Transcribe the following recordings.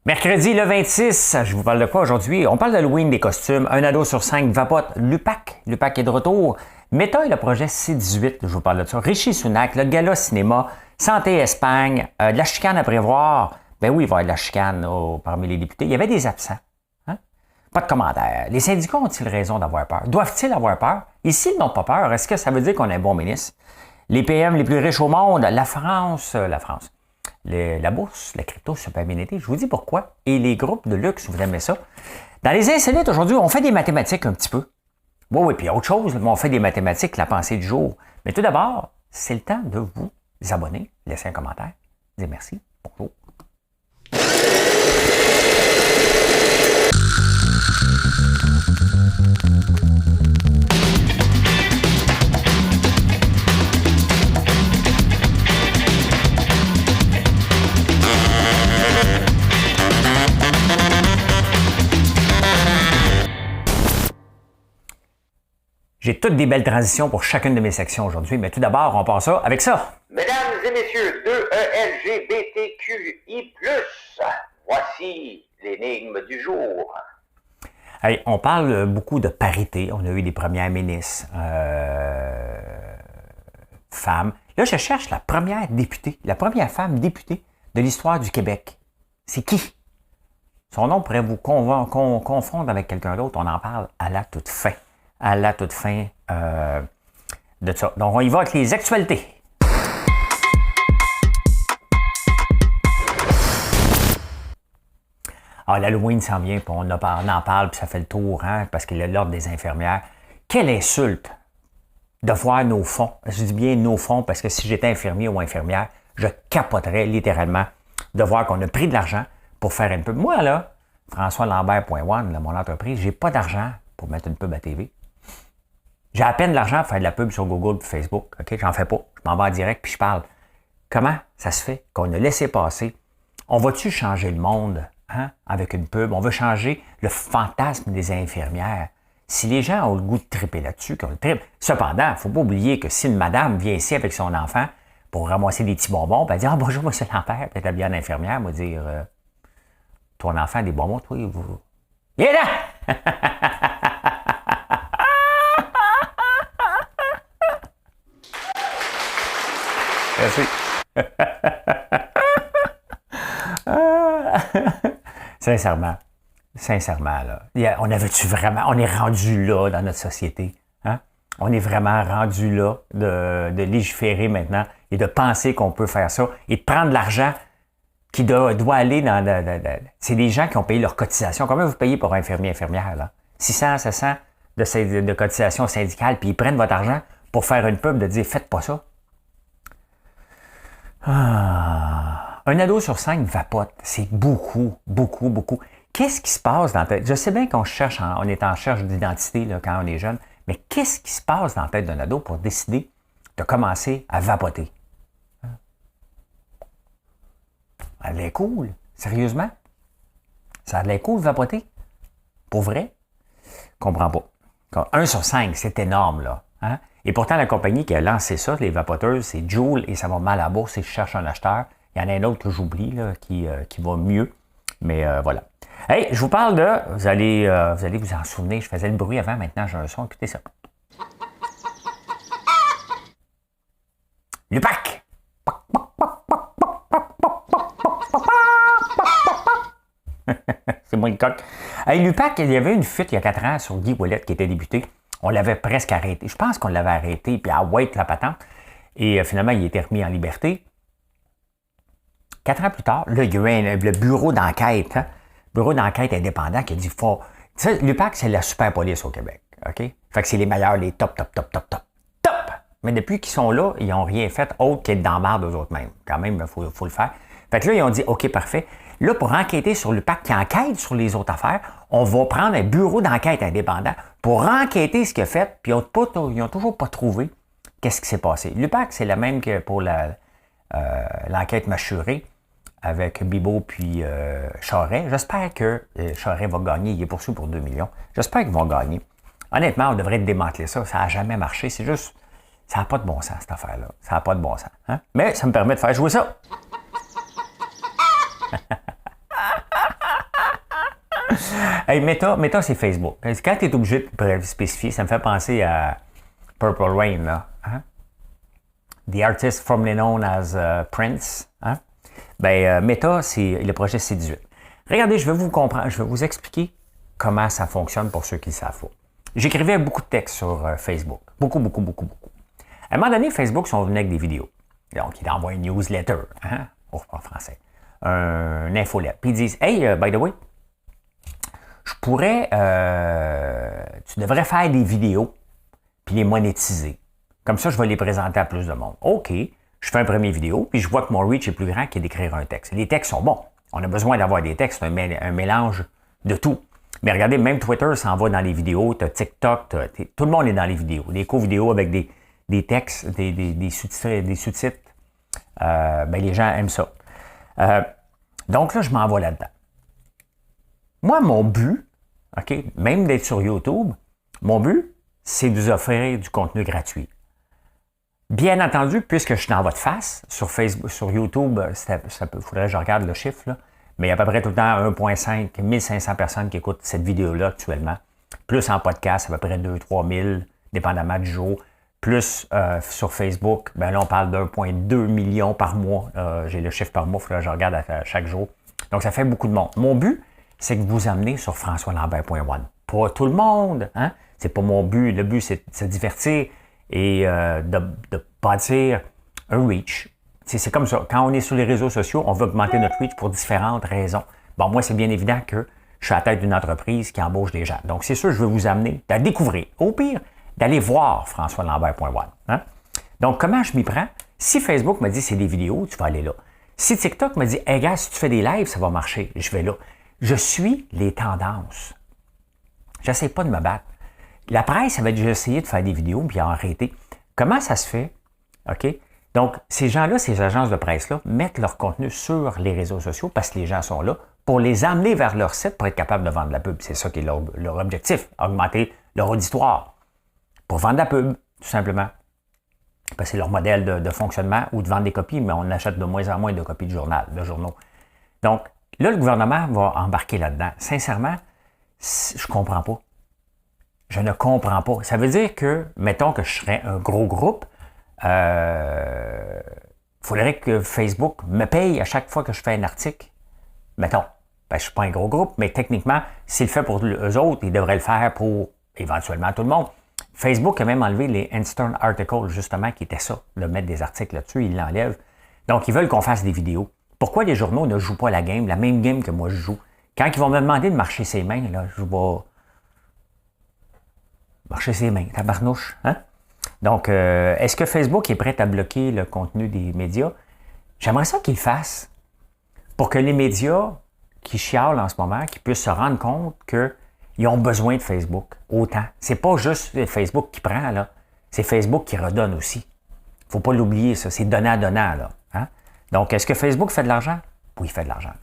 Mercredi le 26, je vous parle de quoi aujourd'hui? On parle d'Halloween, des costumes. Un ado sur 5 vapote. L'UPAC est de retour. Meta et le projet C18, je vous parle de ça. Rishi Sunak, le gala cinéma, Santé Espagne, de la chicane à prévoir. Ben oui, il va y avoir de la chicane parmi les députés. Il y avait des absents. Hein? Pas de commentaires. Les syndicats ont-ils raison d'avoir peur? Doivent-ils avoir peur? Et s'ils n'ont pas peur, est-ce que ça veut dire qu'on a un bon ministre? Les PM les plus riches au monde, la France. La bourse, la crypto, super bien été. Je vous dis pourquoi. Et les groupes de luxe, vous aimez ça. Dans les insolites, aujourd'hui, on fait des mathématiques un petit peu. Oui, puis autre chose, on fait des mathématiques, la pensée du jour. Mais tout d'abord, c'est le temps de vous abonner, laisser un commentaire, dire merci, bonjour. J'ai toutes des belles transitions pour chacune de mes sections aujourd'hui, mais tout d'abord, on part ça avec ça. Mesdames et messieurs, 2LGBTQI+, voici l'énigme du jour. Hey, on parle beaucoup de parité. On a eu des premières ministres, femmes. Là, je cherche la première députée, la première femme députée de l'histoire du Québec. C'est qui? Son nom pourrait vous confondre avec quelqu'un d'autre. On en parle à la toute fin. À la toute fin de ça. Donc, on y va avec les actualités. Ah, l'Halloween s'en vient, puis on en parle, puis ça fait le tour, hein, parce qu'il y a l'ordre des infirmières. Quelle insulte de voir nos fonds. Je dis bien nos fonds, parce que si j'étais infirmier ou infirmière, je capoterais littéralement de voir qu'on a pris de l'argent pour faire une pub. Moi, là, François Lambert.one, mon entreprise, j'ai pas d'argent pour mettre une pub à TV. J'ai à peine de l'argent pour faire de la pub sur Google et Facebook. OK? J'en fais pas. Je m'en vais en direct puis je parle. Comment ça se fait qu'on a laissé passer? On va-tu changer le monde avec une pub? On veut changer le fantasme des infirmières. Si les gens ont le goût de triper là-dessus, qu'on le tripe. Cependant, il ne faut pas oublier que si une madame vient ici avec son enfant pour ramasser des petits bonbons, puis elle dit « Ah, bonjour, monsieur Lambert », puis elle est habillée en infirmière, elle va dire ton enfant a des bonbons, toi, vous... Viens là! Merci. Sincèrement, là. On avait-tu vraiment. On est rendu là dans notre société. Hein? On est vraiment rendu là de légiférer maintenant et de penser qu'on peut faire ça et de prendre l'argent qui doit aller dans. C'est des gens qui ont payé leur cotisation. Combien vous payez pour un infirmier, infirmière, là? 600, 700 de cotisation syndicale, puis ils prennent votre argent pour faire une pub de dire faites pas ça. Un ado sur 5 vapote. C'est beaucoup. Qu'est-ce qui se passe dans la tête? Je sais bien qu'on cherche, on est en recherche d'identité là, quand on est jeune, mais qu'est-ce qui se passe dans la tête d'un ado pour décider de commencer à vapoter? Ça a l'air cool. Sérieusement? Ça a l'air cool de vapoter? Pour vrai? Je comprends pas. 1 sur 5, c'est énorme, là. Hein? Et pourtant, la compagnie qui a lancé ça, les vapoteuses, c'est Joule et ça va mal à la bourse et je cherche un acheteur. Il y en a un autre que j'oublie, là, qui va mieux. Mais voilà. Hey, je vous parle de... Vous allez vous en souvenir, je faisais le bruit avant, maintenant j'ai un son. Écoutez ça. L'UPAC! C'est moi le coq. Hey, l'UPAC, il y avait une fuite il y a 4 ans sur Guy Ouellet qui était député. On l'avait presque arrêté. Je pense qu'on l'avait arrêté, puis à White la patente. Et finalement, il a été remis en liberté. 4 ans plus tard, là, il y a eu le bureau d'enquête. Bureau d'enquête indépendant qui a dit faut. Tu sais, l'UPAC, c'est la super police au Québec. OK? Fait que c'est les meilleurs, les top. Mais depuis qu'ils sont là, ils n'ont rien fait autre qu'être dans la barre d'eux autres mêmes. Quand même, il faut le faire. Fait que là, ils ont dit OK, parfait. Là, pour enquêter sur l'UPAC qui enquête sur les autres affaires, on va prendre un bureau d'enquête indépendant pour enquêter ce qu'il a fait, puis ils n'ont toujours pas trouvé qu'est-ce qui s'est passé. L'UPAC, c'est la même que pour l'enquête mâchurée avec Bibeau puis Charest. J'espère que Charest va gagner. Il est poursuivi pour 2 millions. J'espère qu'ils vont gagner. Honnêtement, on devrait démanteler ça. Ça n'a jamais marché. C'est juste... Ça n'a pas de bon sens, cette affaire-là. Ça n'a pas de bon sens. Hein? Mais ça me permet de faire jouer ça. Hey, Meta, c'est Facebook. Quand tu es obligé de spécifier, ça me fait penser à Purple Rain, là. Hein? The artist formerly known as Prince. Hein? Meta, c'est le projet C18. Regardez, je vais vous expliquer comment ça fonctionne pour ceux qui ne savent pas. J'écrivais beaucoup de textes sur Facebook. Beaucoup. À un moment donné, Facebook sont venus avec des vidéos. Donc, ils envoient une newsletter, hein? En français. Un infolette. Puis ils disent, hey, by the way, tu devrais faire des vidéos puis les monétiser. Comme ça, je vais les présenter à plus de monde. OK, je fais un premier vidéo, puis je vois que mon reach est plus grand que d'écrire un texte. Les textes sont bons. On a besoin d'avoir des textes, un mélange de tout. Mais regardez, même Twitter s'en va dans les vidéos, tu as TikTok, tout le monde est dans les vidéos. Des co-vidéos avec des textes, des sous-titres. Les gens aiment ça. Donc là, je m'en vais là-dedans. Moi, mon but, OK, même d'être sur YouTube, mon but, c'est de vous offrir du contenu gratuit. Bien entendu, puisque je suis dans votre face, sur Facebook, sur YouTube, il faudrait que je regarde le chiffre, là, mais il y a à peu près tout le temps 1,5, 1500 personnes qui écoutent cette vidéo-là actuellement. Plus en podcast, à peu près 2-3 000, dépendamment du jour. Plus sur Facebook, là, on parle d'1,2 million par mois. J'ai le chiffre par mois, il faudrait que je regarde chaque jour. Donc, ça fait beaucoup de monde. Mon but, c'est que vous amenez sur françoislambert.one. Pas tout le monde, hein? C'est pas mon but. Le but, c'est de se divertir et de bâtir un reach. C'est comme ça. Quand on est sur les réseaux sociaux, on veut augmenter notre reach pour différentes raisons. Bon, moi, c'est bien évident que je suis à la tête d'une entreprise qui embauche des gens. Donc, c'est sûr, je veux vous amener à découvrir. Au pire, d'aller voir françoislambert.one. Hein? Donc, comment je m'y prends? Si Facebook me dit c'est des vidéos, tu vas aller là. Si TikTok me dit, hey gars, si tu fais des lives, ça va marcher, je vais là. Je suis les tendances. J'essaie pas de me battre. La presse avait déjà essayé de faire des vidéos puis a arrêté. Comment ça se fait? OK? Donc, ces gens-là, ces agences de presse-là, mettent leur contenu sur les réseaux sociaux parce que les gens sont là pour les amener vers leur site pour être capable de vendre de la pub. C'est ça qui est leur objectif, augmenter leur auditoire. Pour vendre de la pub, tout simplement. Parce que c'est leur modèle de fonctionnement ou de vendre des copies, mais on achète de moins en moins de copies de journaux. Donc, là, le gouvernement va embarquer là-dedans. Sincèrement, je ne comprends pas. Je ne comprends pas. Ça veut dire que, mettons que je serais un gros groupe, faudrait que Facebook me paye à chaque fois que je fais un article. Mettons, je ne suis pas un gros groupe, mais techniquement, s'il le fait pour eux autres, ils devraient le faire pour éventuellement tout le monde. Facebook a même enlevé les Instant Articles, justement, qui étaient ça, de mettre des articles là-dessus, ils l'enlèvent. Donc, ils veulent qu'on fasse des vidéos. Pourquoi les journaux ne jouent pas la même game que moi je joue? Quand ils vont me demander de marcher ses mains, là, je vais marcher ses mains, tabarnouche, hein? Donc, est-ce que Facebook est prêt à bloquer le contenu des médias? J'aimerais ça qu'ils le fassent pour que les médias qui chialent en ce moment, qui puissent se rendre compte qu'ils ont besoin de Facebook autant. C'est pas juste Facebook qui prend, là. C'est Facebook qui redonne aussi. Faut pas l'oublier, ça. C'est donnant-donnant, là. Hein? Donc, est-ce que Facebook fait de l'argent? Oui, il fait de l'argent.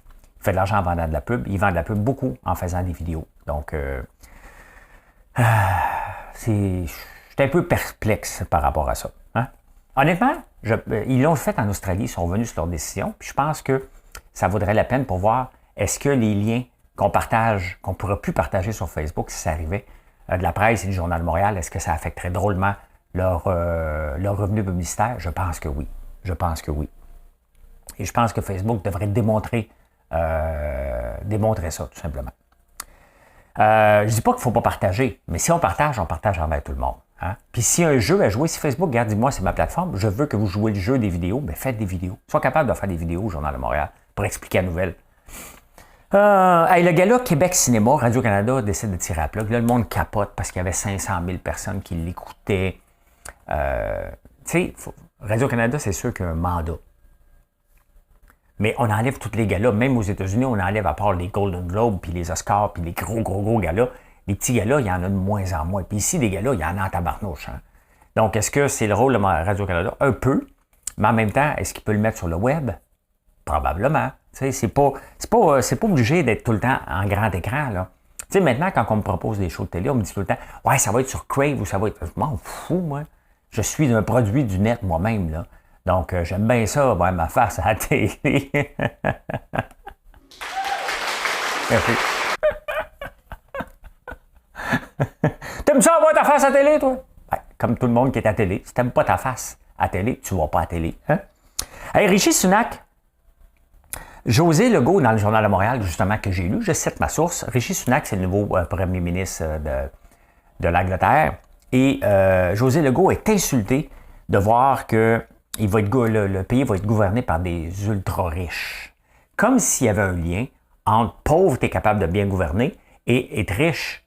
Il fait de l'argent en vendant de la pub. Il vend de la pub beaucoup en faisant des vidéos. Donc, je suis un peu perplexe par rapport à ça. Hein? Honnêtement, ils l'ont fait en Australie, ils sont venus sur leur décision, puis je pense que ça vaudrait la peine pour voir est-ce que les liens qu'on partage, qu'on ne pourrait plus partager sur Facebook si ça arrivait, de la presse et du Journal de Montréal, est-ce que ça affecterait drôlement leur revenu publicitaire? Je pense que oui. Je pense que oui. Et je pense que Facebook devrait démontrer ça, tout simplement. Je ne dis pas qu'il ne faut pas partager, mais si on partage envers tout le monde. Hein? Puis si un jeu à jouer, si Facebook, regarde, dis-moi, c'est ma plateforme, je veux que vous jouez le jeu des vidéos, bien faites des vidéos. Sois capable de faire des vidéos au Journal de Montréal pour expliquer la nouvelle. Le gars-là, Québec Cinéma, Radio-Canada décide de tirer à plat. Là, le monde capote parce qu'il y avait 500 000 personnes qui l'écoutaient. Radio-Canada, c'est sûr qu'il y a un mandat. Mais on enlève tous les galas. Même aux États-Unis, on enlève à part les Golden Globes, puis les Oscars, puis les gros galas. Les petits galas, il y en a de moins en moins. Puis ici, des galas, il y en a en tabarnouche. Hein? Donc, est-ce que c'est le rôle de Radio-Canada? Un peu. Mais en même temps, est-ce qu'il peut le mettre sur le web? Probablement. C'est pas obligé d'être tout le temps en grand écran. Là. Maintenant, quand on me propose des shows de télé, on me dit tout le temps « Ouais, ça va être sur Crave ou ça va être... » Je m'en fous, moi. Je suis un produit du net moi-même, là. Donc, j'aime bien ça, voir ma face à la télé. Merci. T'aimes ça avoir ta face à télé, toi? Ben, comme tout le monde qui est à télé. Si t'aimes pas ta face à télé, tu vas pas à télé. Hein? Hey, Rishi Sunak, José Legault, dans le Journal de Montréal, justement, que j'ai lu, je cite ma source. Rishi Sunak, c'est le nouveau premier ministre de l'Angleterre. Et José Legault est insulté de voir que le pays va être gouverné par des ultra-riches. Comme s'il y avait un lien entre pauvre, tu es capable de bien gouverner, et être riche,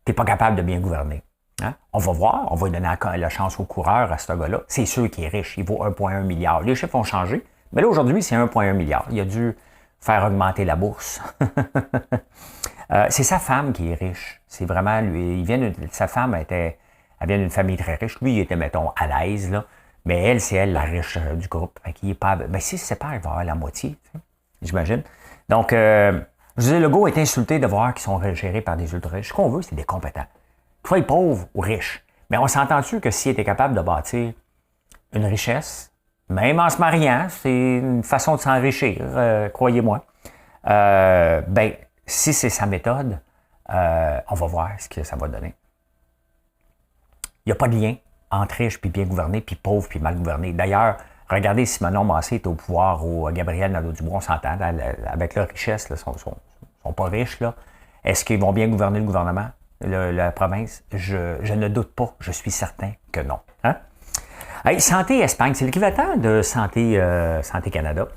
tu n'es pas capable de bien gouverner. Hein? On va voir, on va donner la chance au coureur, à ce gars-là. C'est sûr qu'il est riche, il vaut 1,1 milliard. Les chiffres ont changé, mais là, aujourd'hui, c'est 1,1 milliard. Il a dû faire augmenter la bourse. C'est sa femme qui est riche. C'est vraiment lui. Sa femme elle vient d'une famille très riche. Lui, il était, mettons, à l'aise, là. Mais elle, c'est elle la riche du groupe. Fait qu'il est pas. Ben, s'il se sépare, il va avoir la moitié, j'imagine. Donc, José Legault est insulté de voir qu'ils sont gérés par des ultra-riches. Ce qu'on veut, c'est des compétents. Soit pauvres ou riches. Mais on s'entend-tu que s'il était capable de bâtir une richesse, même en se mariant, c'est une façon de s'enrichir, croyez-moi. Ben, si c'est sa méthode, on va voir ce que ça va donner. Il n'y a pas de lien entre riche puis bien gouverné, puis pauvre puis mal gouverné. D'ailleurs, regardez si Manon Massé est au pouvoir ou Gabriel Nadeau-Dubois, on s'entend, avec leur richesse, ils ne sont pas riches. Là. Est-ce qu'ils vont bien gouverner le gouvernement, la province? Je ne doute pas, je suis certain que non. Hein? Hey, Santé Espagne, c'est l'équivalent de Santé Canada.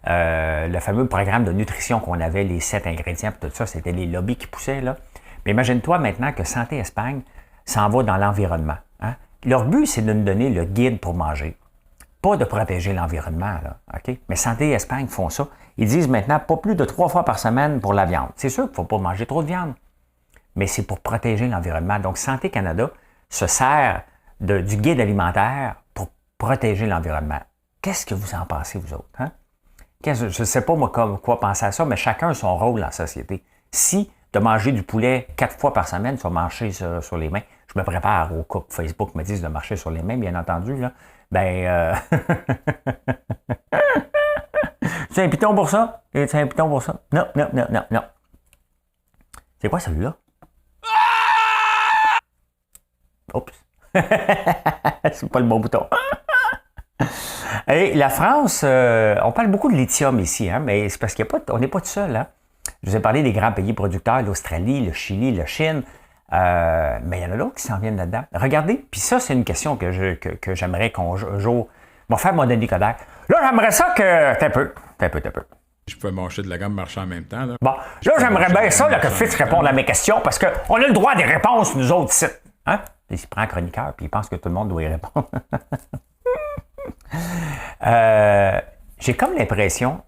Le fameux programme de nutrition qu'on avait, les 7 ingrédients, tout ça, c'était les lobbies qui poussaient. Là. Mais imagine-toi maintenant que Santé Espagne s'en va dans l'environnement. Hein? Leur but, c'est de nous donner le guide pour manger. Pas de protéger l'environnement. Là, okay? Mais Santé Espagne font ça. Ils disent maintenant pas plus de 3 fois par semaine pour la viande. C'est sûr qu'il ne faut pas manger trop de viande. Mais c'est pour protéger l'environnement. Donc, Santé Canada se sert du guide alimentaire pour protéger l'environnement. Qu'est-ce que vous en pensez, vous autres? Hein? Je ne sais pas, moi, quoi penser à ça, mais chacun a son rôle dans la société. Si de manger du poulet 4 fois par semaine, tu vas marcher sur les mains. Je me prépare au cas que Facebook me dise de marcher sur les mains, bien entendu. Là. Ben, c'est un piton pour ça? C'est un piton pour ça? Non. C'est quoi celui-là? Oups. C'est pas le bon bouton. Et la France, on parle beaucoup de lithium ici, hein, mais c'est parce qu'on n'est pas tout seul. Hein. Je vous ai parlé des grands pays producteurs, l'Australie, le Chili, la Chine, mais il y en a d'autres qui s'en viennent là-dedans. Regardez, puis ça, c'est une question que j'aimerais qu'on joue. Mon frère m'a donné Coder. Là, j'aimerais ça que... T'as un peu. Je pouvais manger de la gamme marcher en même temps. Là, bon, là, j'aimerais bien ça là, que Fitz réponde à mes questions parce qu'on a le droit des réponses, nous autres, ici. Hein? Il se prend un chroniqueur puis il pense que tout le monde doit y répondre. J'ai comme l'impression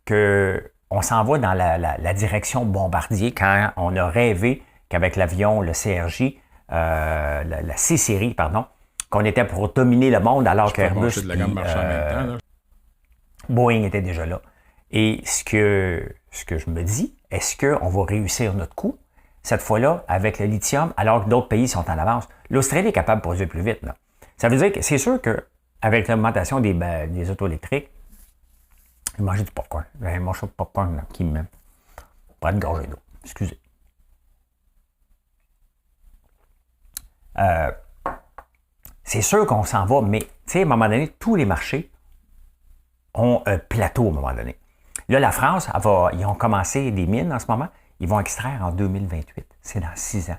qu'on s'en va dans la direction Bombardier quand on a rêvé qu'avec l'avion, le CRJ, la C-série, pardon, qu'on était pour dominer le monde alors qu'Airbus Boeing était déjà là. Et ce que je me dis, est-ce qu'on va réussir notre coup cette fois-là avec le lithium alors que d'autres pays sont en avance? L'Australie est capable de produire plus vite. Là. Ça veut dire que c'est sûr qu'avec l'augmentation des autos électriques, je vais manger du popcorn. Je vais manger du popcorn là, qui me prend une gorgée d'eau. Excusez. C'est sûr qu'on s'en va, mais à un moment donné, tous les marchés ont un plateau à un moment donné. Là, la France, ils ont commencé des mines en ce moment. Ils vont extraire en 2028. C'est dans 6 ans.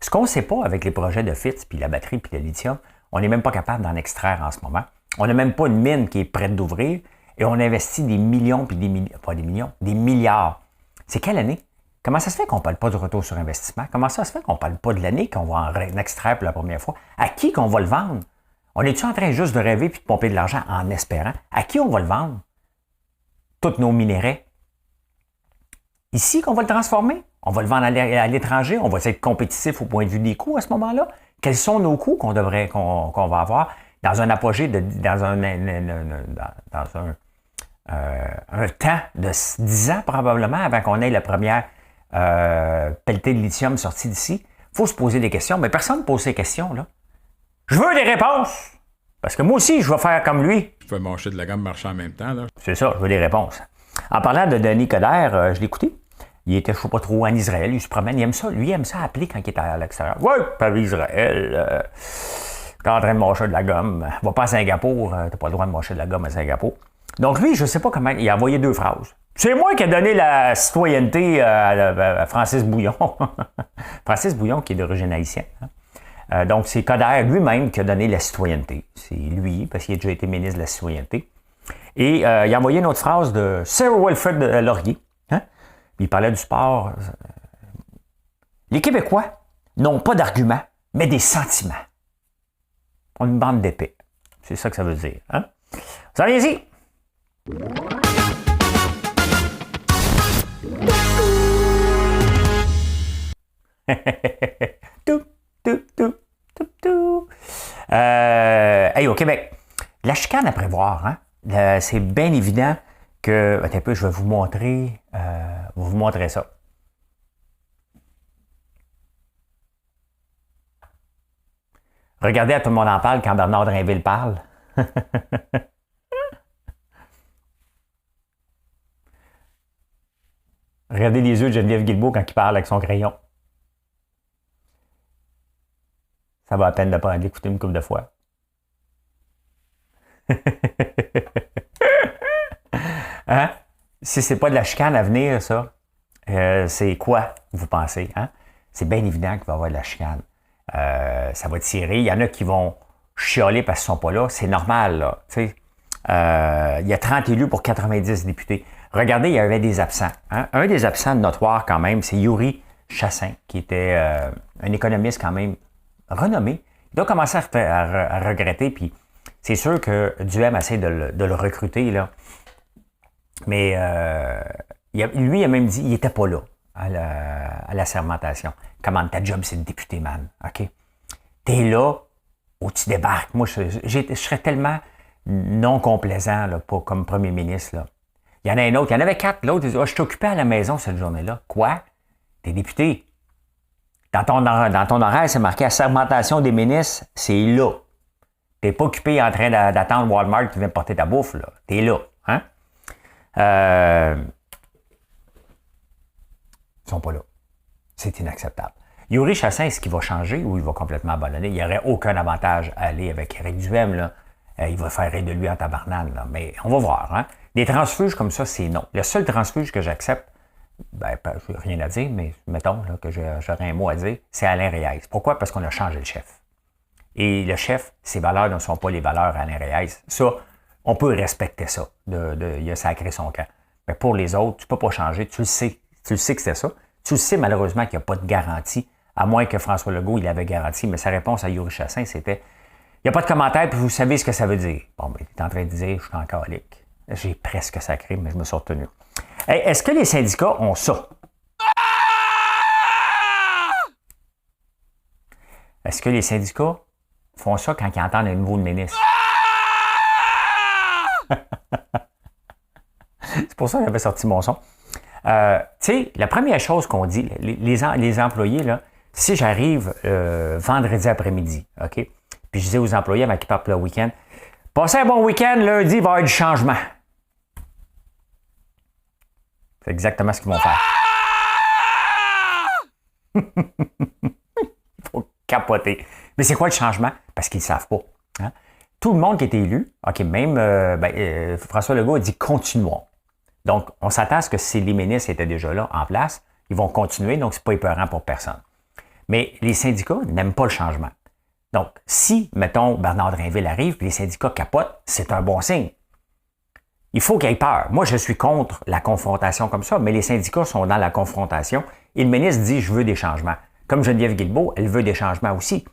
Ce qu'on ne sait pas avec les projets de Fitz, puis la batterie, puis le lithium, on n'est même pas capable d'en extraire en ce moment. On n'a même pas une mine qui est prête d'ouvrir et on investit des millions, puis des milliards. C'est quelle année? Comment ça se fait qu'on ne parle pas du retour sur investissement? Comment ça se fait qu'on ne parle pas de l'année qu'on va en extraire pour la première fois? À qui qu'on va le vendre? On est-tu en train juste de rêver puis de pomper de l'argent en espérant? À qui on va le vendre? Tous nos minéraux. Ici qu'on va le transformer? On va le vendre à l'étranger? On va être compétitif au point de vue des coûts à ce moment-là? Quels sont nos coûts qu'on va avoir dans un apogée, dans un temps de 10 ans probablement avant qu'on ait la première pelletée de lithium sortie d'ici? Il faut se poser des questions, mais personne ne pose ces questions, là. Je veux des réponses! Parce que moi aussi, je vais faire comme lui. Je peux manger de la gamme marcher en même temps. Là. C'est ça, je veux des réponses. En parlant de Denis Coderre, je l'ai écouté. Il était, je ne sais pas trop, en Israël. Il se promène. Il aime ça. Lui, il aime ça appeler quand il est à l'extérieur. Ouais, Paris, Israël. T'es en train de mâcher de la gomme. Va pas à Singapour. T'as pas le droit de mâcher de la gomme à Singapour. Donc, lui, je ne sais pas comment. Il a envoyé 2 phrases. C'est moi qui ai donné la citoyenneté à Francis Bouillon. Francis Bouillon, qui est d'origine haïtienne. Donc, c'est Coderre lui-même qui a donné la citoyenneté. C'est lui, parce qu'il a déjà été ministre de la citoyenneté. Et il a envoyé une autre phrase de Sir Wilfrid Laurier. Hein? Il parlait du sport. Les Québécois n'ont pas d'arguments, mais des sentiments. On une bande d'épais. C'est ça que ça veut dire. Hein? Vous allez ici. Hey, au Québec, la chicane à prévoir, hein? C'est bien évident que. Attends un peu, je vais vous montrer. Ça. Regardez, à tout le monde en parle quand Bernard Drinville parle. Regardez les yeux de Geneviève Guilbeault quand il parle avec son crayon. Ça va à peine de pas l'écouter une couple de fois. Hein? Si c'est pas de la chicane à venir, ça, c'est quoi, vous pensez? Hein? C'est bien évident qu'il va y avoir de la chicane. Ça va tirer. Il y en a qui vont chialer parce qu'ils ne sont pas là. C'est normal, là. Il y a 30 élus pour 90 députés. Regardez, il y avait des absents. Hein? Un des absents notoires, quand même, c'est Yuri Chassin, qui était un économiste quand même renommé. Il doit commencer à regretter, puis c'est sûr que Duhem essaie de le recruter, là. Mais lui, il a même dit qu'il n'était pas là à la sermentation. Comment ta job, c'est de député, man. OK? T'es là ou tu débarques. Moi, je serais tellement non complaisant là, pas comme premier ministre. Là. Il y en a un autre. Il y en avait 4. L'autre, il dit, je suis occupé à la maison cette journée-là. Quoi? T'es député. Dans ton horaire, c'est marqué à sermentation des ministres, c'est là. T'es pas occupé en train d'attendre Walmart qui vient porter ta bouffe. Là. T'es là. Hein? Ils sont pas là. C'est inacceptable. Yuri Chassin, est-ce qu'il va changer ou il va complètement abandonner? Il n'y aurait aucun avantage à aller avec Éric Duhem. Là. Il va faire rire de lui en tabarnane. Là. Mais on va voir. Hein? Des transfuges comme ça, c'est non. Le seul transfuge que j'accepte, je n'ai rien à dire, mais mettons là, que j'aurais un mot à dire, c'est Alain Reyes. Pourquoi? Parce qu'on a changé le chef. Et le chef, ses valeurs ne sont pas les valeurs Alain Reyes. Ça, on peut respecter ça. Il a sacré son camp. Mais pour les autres, tu ne peux pas changer. Tu le sais. Tu le sais que c'est ça. Tu le sais malheureusement qu'il n'y a pas de garantie, à moins que François Legault il avait garanti. Mais sa réponse à Yuri Chassin, c'était il n'y a pas de commentaire, puis vous savez ce que ça veut dire. Bon, ben, il est en train de dire je suis en colique. J'ai presque sacré, mais je me suis retenu. Hey, est-ce que les syndicats ont ça? Est-ce que les syndicats font ça quand ils entendent un nouveau ministre? C'est pour ça que j'avais sorti mon son. Tu sais, la première chose qu'on dit, les employés, là, si j'arrive vendredi après-midi, OK? Puis je dis aux employés avant qu'ils partent le week-end, passez un bon week-end, lundi, il va y avoir du changement. C'est exactement ce qu'ils vont faire. Il faut capoter. Mais c'est quoi le changement? Parce qu'ils ne savent pas. Hein? Tout le monde qui est élu, OK, même François Legault a dit continuons. Donc, on s'attend à ce que si les ministres étaient déjà là, en place, ils vont continuer, donc c'est pas épeurant pour personne. Mais les syndicats n'aiment pas le changement. Donc, si, mettons, Bernard Drinville arrive, puis les syndicats capotent, c'est un bon signe. Il faut qu'il y ait peur. Moi, je suis contre la confrontation comme ça, mais les syndicats sont dans la confrontation et le ministre dit « je veux des changements ». Comme Geneviève Guilbeault, elle veut des changements aussi.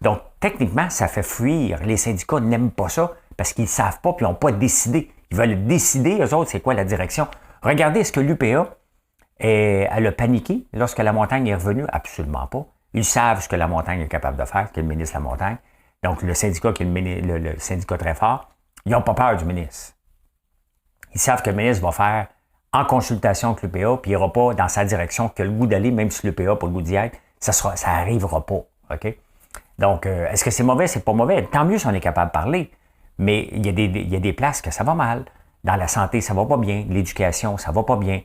Donc, techniquement, ça fait fuir. Les syndicats n'aiment pas ça parce qu'ils ne savent pas puis ils n'ont pas décidé. Ils veulent décider, eux autres, c'est quoi la direction. Regardez, est-ce que l'UPA, elle a paniqué lorsque la montagne est revenue? Absolument pas. Ils savent ce que la montagne est capable de faire, qui est le ministre de la montagne. Donc, le syndicat qui est le syndicat très fort, ils n'ont pas peur du ministre. Ils savent que le ministre va faire en consultation avec l'UPA, puis il n'ira pas dans sa direction qu'il a le goût d'aller, même si l'UPA n'a pas le goût d'y être, ça n'arrivera pas. OK? Donc, est-ce que c'est mauvais? C'est pas mauvais. Tant mieux si on est capable de parler. Mais il y a des places que ça va mal. Dans la santé, ça va pas bien. L'éducation, ça va pas bien.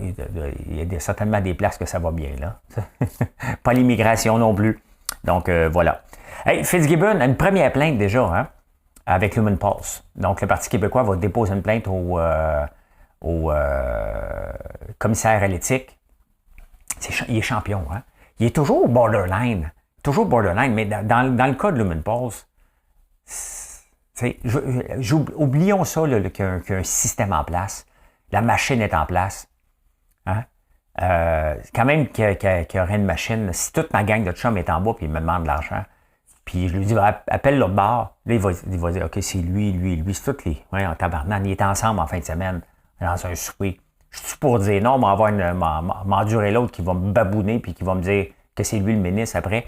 il y a certainement des places que ça va bien, là. Pas l'immigration non plus. Donc, voilà. Hey, Fitzgibbon a une première plainte déjà, hein, avec Human Pulse. Donc, le Parti québécois va déposer une plainte au commissaire à l'éthique. Il est champion, hein. Il est toujours borderline. Mais dans le cas de Human Pulse, oublions ça, là, qu'il y a un système en place. La machine est en place. Hein? Quand même qu'il y aurait une machine, si toute ma gang de chums est en bas et il me demande de l'argent, puis je lui dis, appelle l'autre bar, là, il va dire, OK, c'est lui, c'est tous les. Ouais, en tabarnak, ils étaient ensemble en fin de semaine, dans un souper. Je suis pour dire non, m'endurer l'autre qui va me babouner puis qui va me dire que c'est lui le ministre après.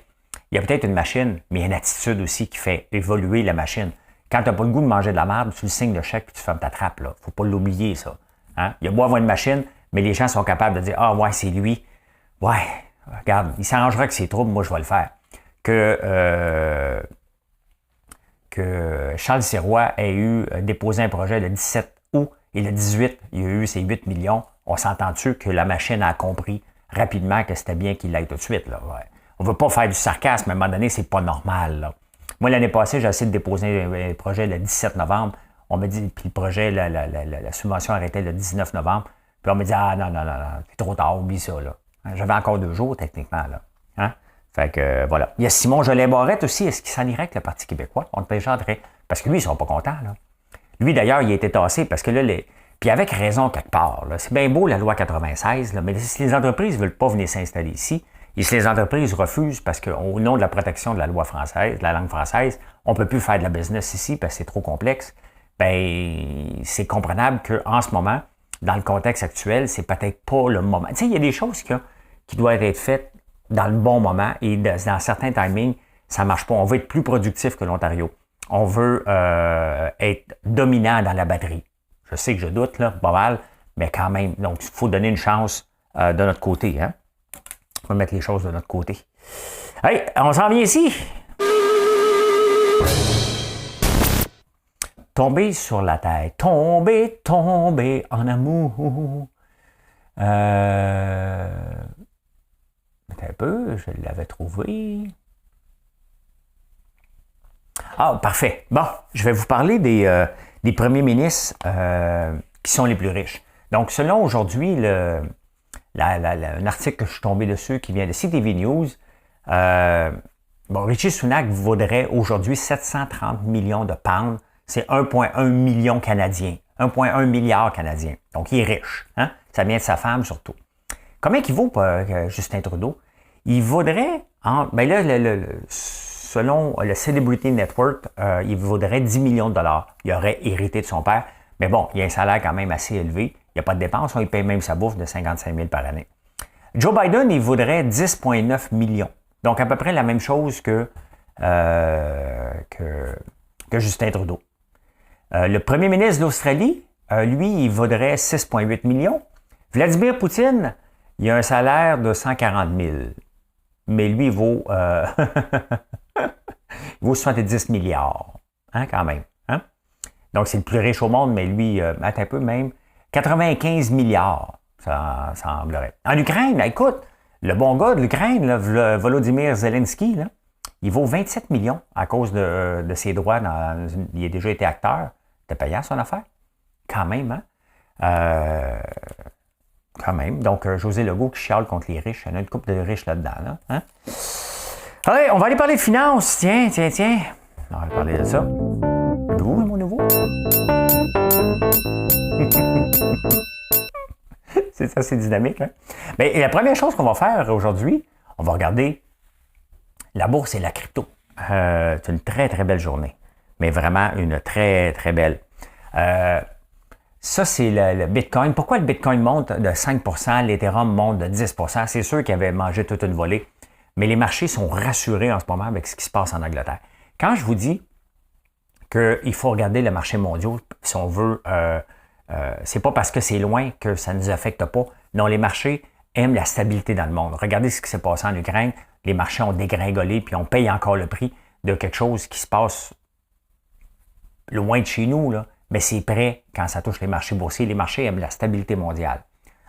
Il y a peut-être une machine, mais il y a une attitude aussi qui fait évoluer la machine. Quand tu n'as pas le goût de manger de la merde, tu le signes de chèque et tu fermes ta trappe. Il ne faut pas l'oublier, ça. Hein? Il y a beau avoir une machine, mais les gens sont capables de dire, ah ouais, c'est lui. Ouais, regarde, il s'arrangera que c'est trouble, moi je vais le faire. Que Charles Sirois ait déposé un projet le 17 août et le 18, il y a eu ses 8 millions. On s'entend-tu que la machine a compris rapidement que c'était bien qu'il l'aille tout de suite, là? Ouais. On ne veut pas faire du sarcasme, mais à un moment donné, c'est pas normal, là. Moi, l'année passée, j'ai essayé de déposer un projet le 17 novembre. On m'a dit, puis le projet, la subvention arrêtait le 19 novembre. Puis on m'a dit, ah non, c'est trop tard, oublie ça, là. J'avais encore 2 jours, techniquement, là. Hein? Fait que, voilà. Il y a Simon Jolin-Barrette aussi. Est-ce qu'il s'en irait avec le Parti québécois? On le présenterait. Parce que lui, ils ne sont pas contents, là. Lui, d'ailleurs, il a été tassé parce que là, puis avec raison quelque part, là. C'est bien beau, la loi 96, là, mais si les entreprises ne veulent pas venir s'installer ici, et si les entreprises refusent parce qu'au nom de la protection de la loi française, de la langue française, on ne peut plus faire de la business ici parce que c'est trop complexe, bien, c'est comprenable qu'en ce moment, dans le contexte actuel, c'est peut-être pas le moment. Tu sais, il y a des choses qui doivent être faites dans le bon moment et dans certains timings, ça ne marche pas. On veut être plus productif que l'Ontario. On veut être dominant dans la batterie. Je sais que je doute, là, pas mal, mais quand même. Donc, il faut donner une chance de notre côté, hein. On va mettre les choses de notre côté. Hey, on s'en vient ici. Tomber sur la tête. Tomber en amour. Attends un peu, je l'avais trouvé. Ah, parfait. Bon, je vais vous parler des premiers ministres qui sont les plus riches. Donc, selon aujourd'hui, un article que je suis tombé dessus qui vient de CTV News, Rishi Sunak vaudrait aujourd'hui 730 millions de pounds. C'est 1,1 million canadien. 1,1 milliard canadien. Donc, il est riche. Hein? Ça vient de sa femme, surtout. Combien il vaut Justin Trudeau? Il vaudrait, selon le Celebrity Network, il vaudrait 10 millions de dollars. Il aurait hérité de son père. Mais bon, il a un salaire quand même assez élevé. Il n'y a pas de dépenses. Il paye même sa bouffe de 55 000 par année. Joe Biden, il vaudrait 10,9 millions. Donc, à peu près la même chose que Justin Trudeau. Le premier ministre de l'Australie, lui, il vaudrait 6,8 millions. Vladimir Poutine, il a un salaire de 140 000. Mais lui, il vaut, il vaut 70 milliards. Hein, quand même. Hein? Donc, c'est le plus riche au monde, mais lui, attends un peu même, 95 milliards, ça semblerait. En Ukraine, écoute, le bon gars de l'Ukraine, là, Volodymyr Zelensky, là, il vaut 27 millions à cause de ses droits. Il a déjà été acteur. C'était payant son affaire. Quand même, hein? Quand même. Donc, José Legault qui chiale contre les riches. Il y en a une couple de riches là-dedans. Là, hein? Allez, on va aller parler de finances. Tiens. On va parler de ça. Nouveau, mon nouveau? C'est ça, c'est dynamique. Hein? Mais la première chose qu'on va faire aujourd'hui, on va regarder la bourse et la crypto. C'est une très, très belle journée. Mais vraiment une très, très belle. Ça, c'est le Bitcoin. Pourquoi le Bitcoin monte de 5%, l'Ethereum monte de 10%? C'est sûr qu'il avait mangé toute une volée. Mais les marchés sont rassurés en ce moment avec ce qui se passe en Angleterre. Quand je vous dis qu'il faut regarder le marché mondial, si on veut, c'est pas parce que c'est loin que ça ne nous affecte pas. Non, les marchés aiment la stabilité dans le monde. Regardez ce qui s'est passé en Ukraine. Les marchés ont dégringolé, puis on paye encore le prix de quelque chose qui se passe loin de chez nous, là. Mais c'est prêt quand ça touche les marchés boursiers. Les marchés aiment la stabilité mondiale.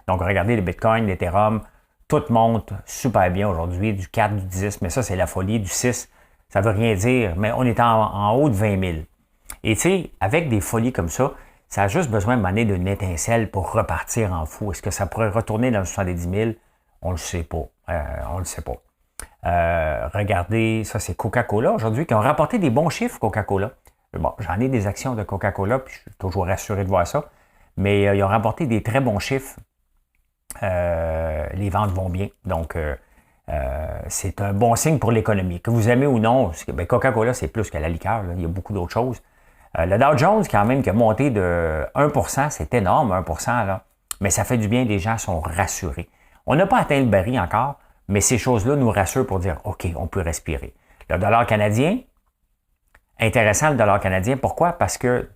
Donc, regardez les bitcoins, l'Ethereum, tout monte super bien aujourd'hui, du 4, du 10, mais ça, c'est la folie, du 6, ça ne veut rien dire, mais on est en haut de 20 000. Et tu sais, avec des folies comme ça a juste besoin de m'amener d'une étincelle pour repartir en fou. Est-ce que ça pourrait retourner dans le 70 000? On ne le sait pas. On ne le sait pas. Regardez, ça c'est Coca-Cola aujourd'hui, qui ont rapporté des bons chiffres, Coca-Cola. Bon, j'en ai des actions de Coca-Cola, puis je suis toujours rassuré de voir ça. Mais ils ont rapporté des très bons chiffres. Les ventes vont bien. Donc, c'est un bon signe pour l'économie. Que vous aimez ou non, ben Coca-Cola, c'est plus que la liqueur. Là. Il y a beaucoup d'autres choses. Le Dow Jones, quand même, qui a monté de 1%, c'est énorme, 1%, là. Mais ça fait du bien, les gens sont rassurés. On n'a pas atteint le baril encore, mais ces choses-là nous rassurent pour dire, OK, on peut respirer. Le dollar canadien, intéressant le dollar canadien. Pourquoi? Parce que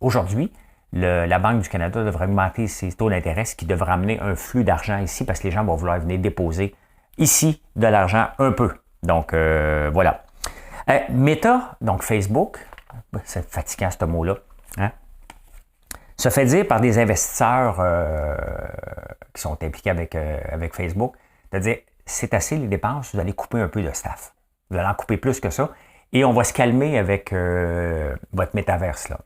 aujourd'hui, la Banque du Canada devrait augmenter ses taux d'intérêt, ce qui devrait amener un flux d'argent ici parce que les gens vont vouloir venir déposer ici de l'argent un peu. Donc, voilà. Meta, donc Facebook, c'est fatigant ce mot-là, hein, se fait dire par des investisseurs qui sont impliqués avec Facebook, de dire, c'est assez les dépenses, vous allez couper un peu de staff. Vous allez en couper plus que ça. Et on va se calmer avec votre métaverse, là.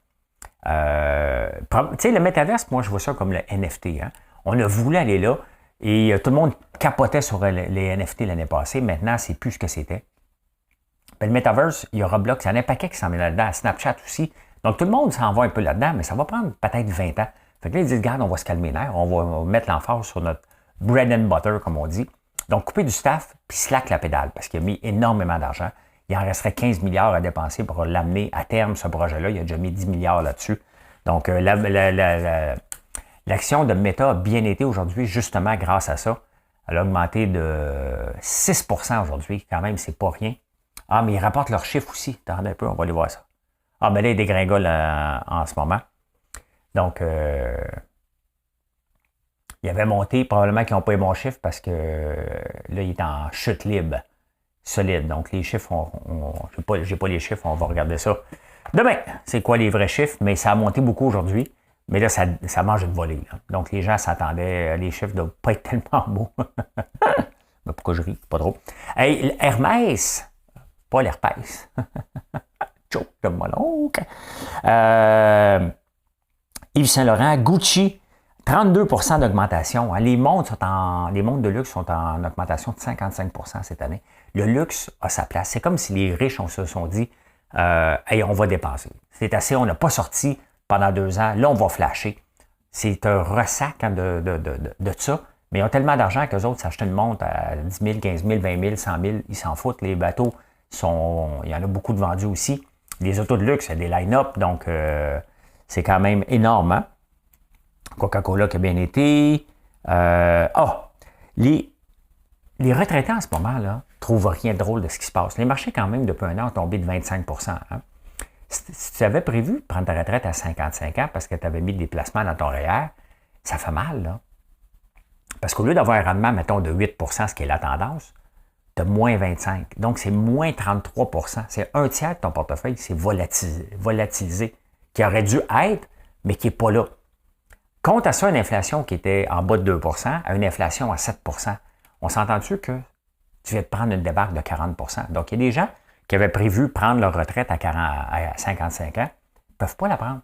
Tu sais, le métaverse, moi, je vois ça comme le NFT. Hein. On a voulu aller là et tout le monde capotait sur les NFT l'année passée. Maintenant, c'est plus ce que c'était. Ben, le métaverse, il y a Roblox, il y en a un paquet qui s'en met là-dedans, Snapchat aussi. Donc, tout le monde s'en va un peu là-dedans, mais ça va prendre peut-être 20 ans. Fait que là, ils disent, regarde, on va se calmer l'air, on va mettre l'emphase sur notre bread and butter, comme on dit. Donc, couper du staff, puis slack la pédale, parce qu'il a mis énormément d'argent. Il en resterait 15 milliards à dépenser pour l'amener à terme, ce projet-là. Il a déjà mis 10 milliards là-dessus. Donc, l'action de Meta a bien été aujourd'hui, justement grâce à ça. Elle a augmenté de 6% aujourd'hui. Quand même, c'est pas rien. Ah, mais ils rapportent leurs chiffres aussi. Attendez un peu, on va aller voir ça. Ah, mais là, il dégringole en ce moment. Donc, il avait monté, probablement qu'ils n'ont pas eu mon chiffre parce que là, il est en chute libre, solide. Donc, les chiffres, j'ai pas les chiffres, on va regarder ça demain. C'est quoi les vrais chiffres? Mais ça a monté beaucoup aujourd'hui. Mais là, ça mange une volée. Là. Donc, les gens s'attendaient, les chiffres ne doivent pas être tellement beaux. Mais pourquoi je ris? Pas trop. Hey, Hermès, pas l'herpès. Joke de molonque. Yves Saint-Laurent, Gucci, 32% d'augmentation. Les montres de luxe sont en augmentation de 55% cette année. Le luxe a sa place. C'est comme si les riches se sont dit, hey, on va dépenser. C'est assez, on n'a pas sorti pendant 2 ans. Là, on va flasher. C'est un ressac hein, de ça. Mais ils ont tellement d'argent qu'eux autres s'achètent une montre à 10 000, 15 000, 20 000, 100 000. Ils s'en foutent. Les bateaux, il y en a beaucoup de vendus aussi. Les autos de luxe, il y a des line-up. Donc, c'est quand même énorme. Hein? Coca-Cola qui a bien été. Les retraités en ce moment là ne trouvent rien de drôle de ce qui se passe. Les marchés, quand même, depuis un an, ont tombé de 25%. Hein? Si tu avais prévu de prendre ta retraite à 55 ans parce que tu avais mis des placements dans ton REER, ça fait mal, là. Parce qu'au lieu d'avoir un rendement, mettons, de 8%, ce qui est la tendance, tu as moins 25. Donc, c'est moins 33%. C'est un tiers de ton portefeuille, c'est volatilisé, qui aurait dû être, mais qui n'est pas là. Compte à ça une inflation qui était en bas de 2%, à une inflation à 7%. On s'entend-tu que tu viens de prendre une débarque de 40%? Donc, il y a des gens qui avaient prévu prendre leur retraite à 55 ans, ne peuvent pas la prendre.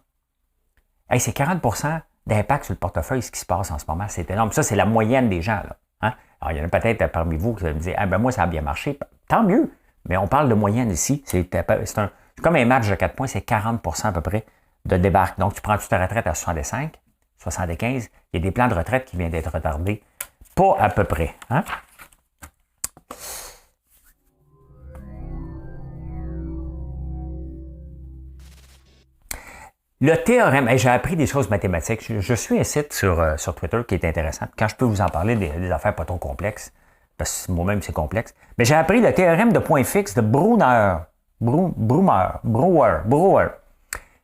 Hey, c'est 40% d'impact sur le portefeuille, ce qui se passe en ce moment. C'est énorme. Ça, c'est la moyenne des gens. Là. Hein? Alors, il y en a peut-être parmi vous qui me disent, moi, ça a bien marché. Tant mieux. Mais on parle de moyenne ici. C'est comme un match de 4 points, c'est 40% à peu près de débarque. Donc, tu prends ta retraite à 65, 75. Il y a des plans de retraite qui viennent d'être retardés. Pas à peu près. Hein? Le théorème, j'ai appris des choses mathématiques. Je suis un site sur Twitter qui est intéressant. Quand je peux vous en parler des affaires pas trop complexes, parce que moi-même c'est complexe. Mais j'ai appris le théorème de point fixe de Brouwer.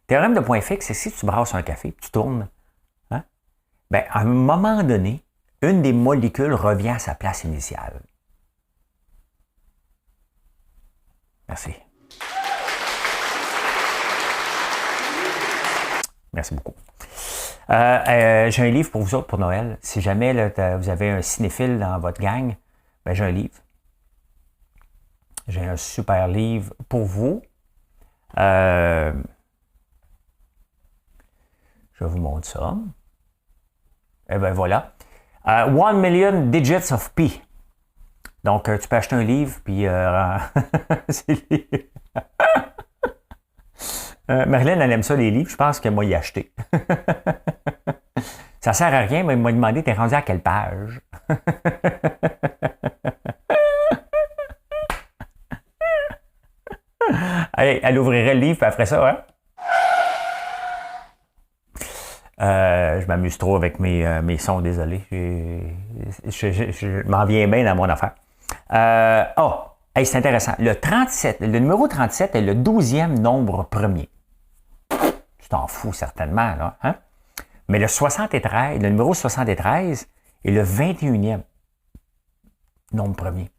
Théorème de point fixe, c'est si tu brasses un café, tu tournes, hein? Ben, à un moment donné, une des molécules revient à sa place initiale. Merci. Merci beaucoup. J'ai un livre pour vous autres pour Noël. Si jamais là, vous avez un cinéphile dans votre gang, ben, j'ai un livre. J'ai un super livre pour vous. Je vous montre ça. Et bien voilà. 1 Million Digits of Pi. Donc, tu peux acheter un livre, puis... Marilyn, elle aime ça, les livres. Je pense qu'elle m'a y acheté. Ça sert à rien, mais elle m'a demandé, t'es rendu à quelle page? Allez, elle ouvrirait le livre, puis après ça, hein? Je m'amuse trop avec mes sons, désolé. Je m'en viens bien dans mon affaire. Hey, c'est intéressant. Le numéro 37 est le 12e nombre premier. Tu t'en fous certainement, là. Hein? Mais le numéro 73 est le 21e nombre premier.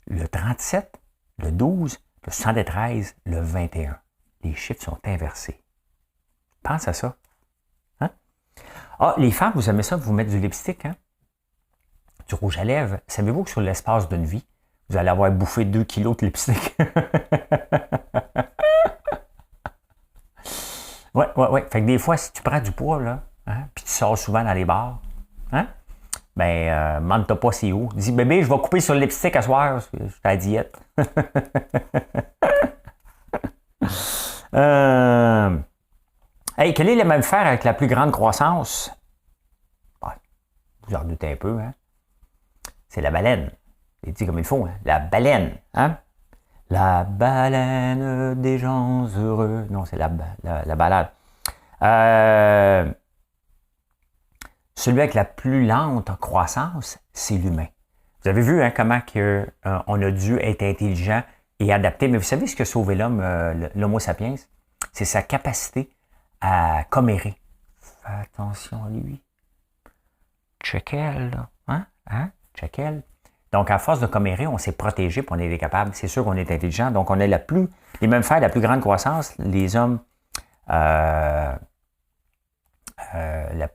Le 37, le 12, le 73, le 21. Les chiffres sont inversés. Pense à ça. Hein? Les femmes, vous aimez ça, vous mettre du lipstick, hein? Du rouge à lèvres. Savez-vous que sur l'espace d'une vie, vous allez avoir bouffé 2 kilos de lipstick? Ouais. Fait que des fois, si tu prends du poids, là, hein, puis tu sors souvent dans les bars, hein, ben, demande-toi pas c'est où. Dis, bébé, je vais couper sur le lipstick à soir, je suis à la diète. Hey, quel est le mammifère avec la plus grande croissance? Ouais, vous en doutez un peu, hein? C'est la baleine. Il dit comme il faut, hein? La baleine, hein? La baleine des gens heureux. Non, c'est la balade. Celui avec la plus lente croissance, c'est l'humain. Vous avez vu, hein, comment on a dû être intelligent et adapté. Mais vous savez ce qui a sauvé l'homme, l'homo sapiens? C'est sa capacité à commérer. Fais attention à lui. Check elle, là. Hein? Check elle. Donc, à force de commérer, on s'est protégé et on est capable. C'est sûr qu'on est intelligent. Donc, on a les mammifères la plus grande croissance, les hommes,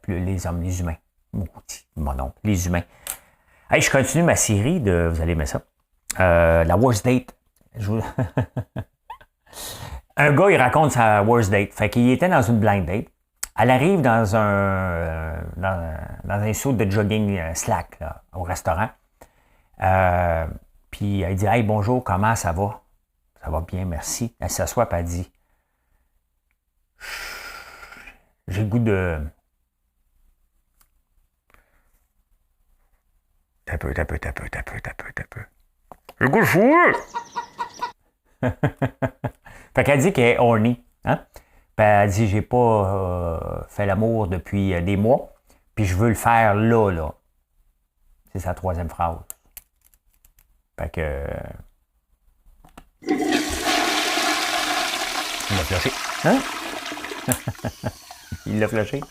les humains. Mon oncle, les humains. Hey, je continue ma série de, vous allez aimer ça, la worst date. Un gars, il raconte sa worst date. Fait qu'il était dans une blind date. Elle arrive dans un saut de jogging slack là, au restaurant. Puis elle dit, hey, bonjour, comment ça va? Ça va bien, merci. Elle s'assoit et elle dit, j'ai le goût de... T'as peu. J'ai le goût de jouer! Fait qu'elle dit qu'elle est horny. Hein? Puis elle dit, j'ai pas fait l'amour depuis des mois, puis je veux le faire là. C'est sa troisième phrase. Fait que... Il l'a flashé. Hein? Il l'a flashé.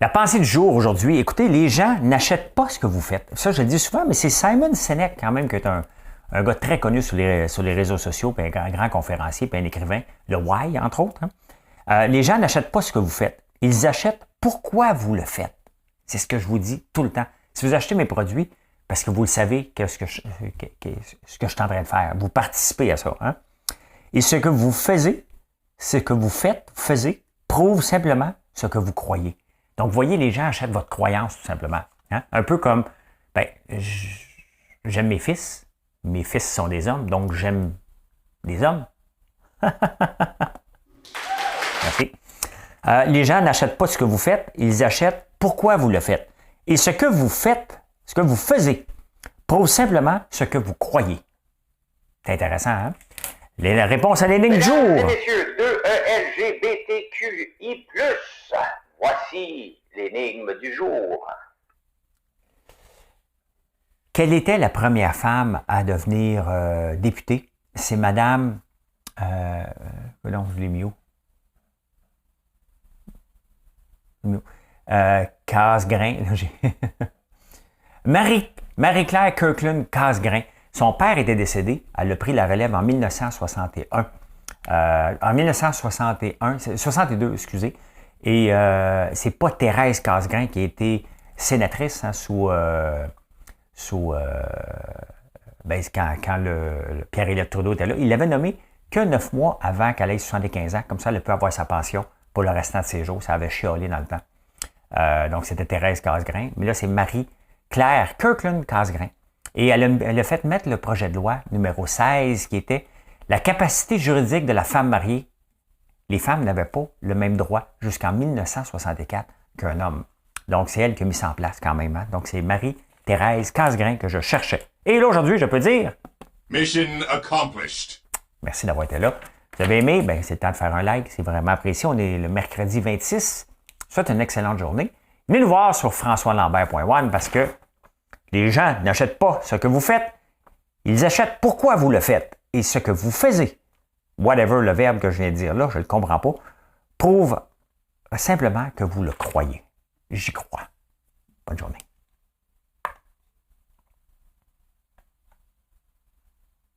La pensée du jour aujourd'hui, écoutez, les gens n'achètent pas ce que vous faites. Ça, je le dis souvent, mais c'est Simon Sinek quand même qui est un gars très connu sur les réseaux sociaux, puis un grand conférencier, puis un écrivain, le Why, entre autres. Hein? Les gens n'achètent pas ce que vous faites. Ils achètent pourquoi vous le faites. C'est ce que je vous dis tout le temps. Si vous achetez mes produits, parce que vous le savez ce que je suis en train de faire, vous participez à ça. Hein? Et ce que vous faisiez, prouve simplement ce que vous croyez. Donc, vous voyez, les gens achètent votre croyance, tout simplement. Hein? Un peu comme, j'aime mes fils. Mes fils sont des hommes, donc j'aime les hommes. Merci. Les gens n'achètent pas ce que vous faites, ils achètent pourquoi vous le faites. Et ce que vous faites, ce que vous faisiez, prouve simplement ce que vous croyez. C'est intéressant, hein? Les réponses à l'énigme du jour. Mesdames et messieurs, LGBTQI+, voici l'énigme du jour. Quelle était la première femme à devenir députée? C'est Madame... non, je l'ai mis où? Casgrain. Marie-Claire Kirkland Casgrain. Son père était décédé. Elle a pris la relève en 1961. En 1961, 62, excusez. Et c'est pas Thérèse Casgrain qui a été sénatrice hein, quand le Pierre-Éliott Trudeau était là. Il l'avait nommé que 9 mois avant qu'elle ait 75 ans. Comme ça, elle peut avoir sa pension pour le restant de ses jours. Ça avait chiolé dans le temps. Donc, c'était Thérèse Casgrain. Mais là, c'est Marie-Claire Kirkland Casgrain. Et elle a fait mettre le projet de loi numéro 16 qui était la capacité juridique de la femme mariée. Les femmes n'avaient pas le même droit jusqu'en 1964 qu'un homme. Donc, c'est elle qui a mis ça en place quand même. Hein? Donc, c'est Marie-Thérèse Casgrain que je cherchais. Et là, aujourd'hui, je peux dire... Mission accomplished. Merci d'avoir été là. Vous avez aimé? Bien, c'est le temps de faire un like. C'est vraiment apprécié. On est le mercredi 26. Souhaite une excellente journée. Venez nous voir sur françoislambert.one parce que les gens n'achètent pas ce que vous faites. Ils achètent pourquoi vous le faites. Et ce que vous faisiez, whatever le verbe que je viens de dire là, je ne le comprends pas, prouve simplement que vous le croyez. J'y crois. Bonne journée.